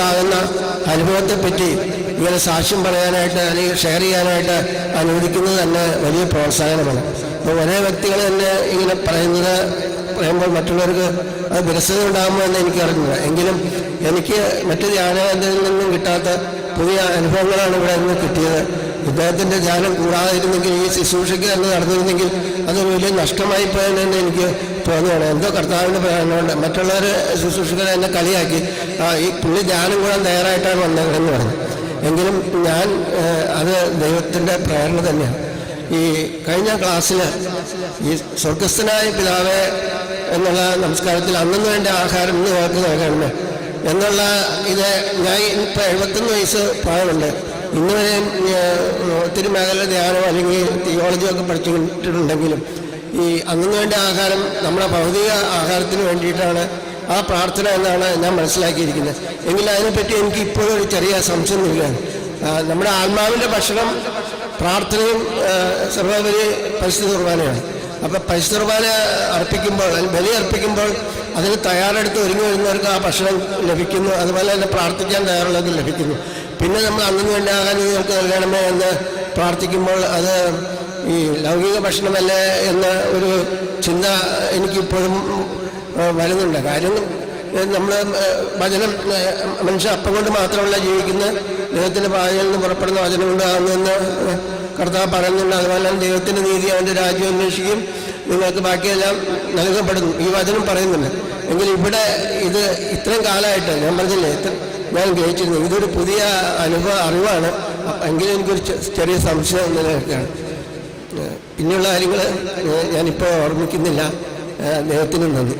ഉണ്ടാകുന്ന അനുഭവത്തെപ്പറ്റി ഇങ്ങനെ സാക്ഷ്യം പറയാനായിട്ട് അല്ലെങ്കിൽ ഷെയർ ചെയ്യാനായിട്ട് അനുവദിക്കുന്നത് തന്നെ വലിയ പ്രോത്സാഹനമാണ്. അപ്പോൾ ഒരേ വ്യക്തികൾ തന്നെ ഇങ്ങനെ പറയുമ്പോൾ മറ്റുള്ളവർക്ക് അത് വിരസത ഉണ്ടാകുമോ എന്ന് എനിക്കറിഞ്ഞില്ല. എങ്കിലും എനിക്ക് മറ്റു ധ്യാനത്തിൽ നിന്നും കിട്ടാത്ത പുതിയ അനുഭവങ്ങളാണ് ഇവിടെ നിന്ന് കിട്ടിയത്. ഇദ്ദേഹത്തിൻ്റെ ധ്യാനം കൂടാതിരുന്നെങ്കിൽ ഈ ശുശ്രൂഷയ്ക്ക് തന്നെ നടന്നിരുന്നെങ്കിൽ അതൊരു വലിയ നഷ്ടമായി പോയെന്ന് എനിക്ക് തോന്നുകയാണ്. എന്തോ കർത്താവിൻ്റെ പ്രയാണമുണ്ട്. മറ്റുള്ളവർ ശുശ്രൂഷകരെ എന്നെ കളിയാക്കി ഈ പുള്ളി ധ്യാനം കൂടാൻ തയ്യാറായിട്ടാണ് വന്നതെന്ന് പറഞ്ഞു. എങ്കിലും ഞാൻ അത് ദൈവത്തിൻ്റെ പ്രേരണ തന്നെയാണ്. ഈ കഴിഞ്ഞ ക്ലാസ്സിൽ ഈ സ്വർഗസ്ഥനായ പിതാവേ എന്നുള്ള നമസ്കാരത്തിൽ അന്നു വേണ്ട ആഹാരം ഇന്ന് ഓർക്ക് നൽകണമേ എന്നുള്ള ഇത് ഞാൻ ഇപ്പോൾ 71 വയസ്സ് പ്രായമുണ്ട്. ഇന്നുവരെ ഒത്തിരി മേഖല ധ്യാനം അല്ലെങ്കിൽ തിയോളജിയൊക്കെ പഠിച്ചിട്ടുണ്ടെങ്കിലും ഈ അന്നു വേണ്ട ആഹാരം നമ്മുടെ ഭൗതിക ആഹാരത്തിന് വേണ്ടിയിട്ടാണ് ആ പ്രാർത്ഥന എന്നാണ് ഞാൻ മനസ്സിലാക്കിയിരിക്കുന്നത്. എങ്കിൽ അതിനെപ്പറ്റി എനിക്ക് ഇപ്പോഴും ഒരു ചെറിയ സംശയം നൽകുകയാണ്. നമ്മുടെ ആത്മാവിൻ്റെ ഭക്ഷണം പ്രാർത്ഥനയും സർവോപരി പരിശുദ്ധ കുർബാനയാണ്. അപ്പോൾ പരിശുദ്ധ കുർബാന അർപ്പിക്കുമ്പോൾ ബലി അർപ്പിക്കുമ്പോൾ അതിന് തയ്യാറെടുത്ത് ഒരുങ്ങി വരുന്നവർക്ക് ആ ഭക്ഷണം ലഭിക്കുന്നു. അതുപോലെ തന്നെ പ്രാർത്ഥിക്കാൻ തയ്യാറുള്ളവർക്ക് ലഭിക്കുന്നു. പിന്നെ നമ്മൾ അന്നു വേണ്ട ആകാൻ നിങ്ങൾക്ക് നൽകണമേ എന്ന് പ്രാർത്ഥിക്കുമ്പോൾ അത് ഈ ലൗകിക ഭക്ഷണമല്ലേ എന്ന ഒരു ചിന്ത എനിക്കിപ്പോഴും വരുന്നുണ്ട്. കാര്യം നമ്മൾ വചനം മനുഷ്യ അപ്പം കൊണ്ട് മാത്രമല്ല ജീവിക്കുന്ന ദൈവത്തിൻ്റെ പാതയിൽ നിന്ന് പുറപ്പെടുന്ന വചനം കൊണ്ടാകുന്നെന്ന് കർത്താവ് പറയുന്നുണ്ട്. അതുപോലെ തന്നെ ദൈവത്തിൻ്റെ നീതി അവൻ്റെ രാജ്യം അന്വേഷിക്കും, നിങ്ങൾക്ക് ബാക്കിയെല്ലാം നൽകപ്പെടുന്നു ഈ വചനം പറയുന്നുണ്ട്. എങ്കിൽ ഇവിടെ ഇത് ഇത്രയും കാലമായിട്ട് ഞാൻ പറഞ്ഞില്ലേ ഞാൻ ഗ്രഹിച്ചിരുന്നു. ഇതൊരു പുതിയ അറിവാണ്. എങ്കിലും എനിക്കൊരു ചെറിയ സംശയം നിലനിൽക്കുകയാണ്. പിന്നെയുള്ള കാര്യങ്ങൾ ഞാനിപ്പോൾ ഓർമ്മിക്കുന്നില്ല. ദൈവത്തിനും നന്ദി.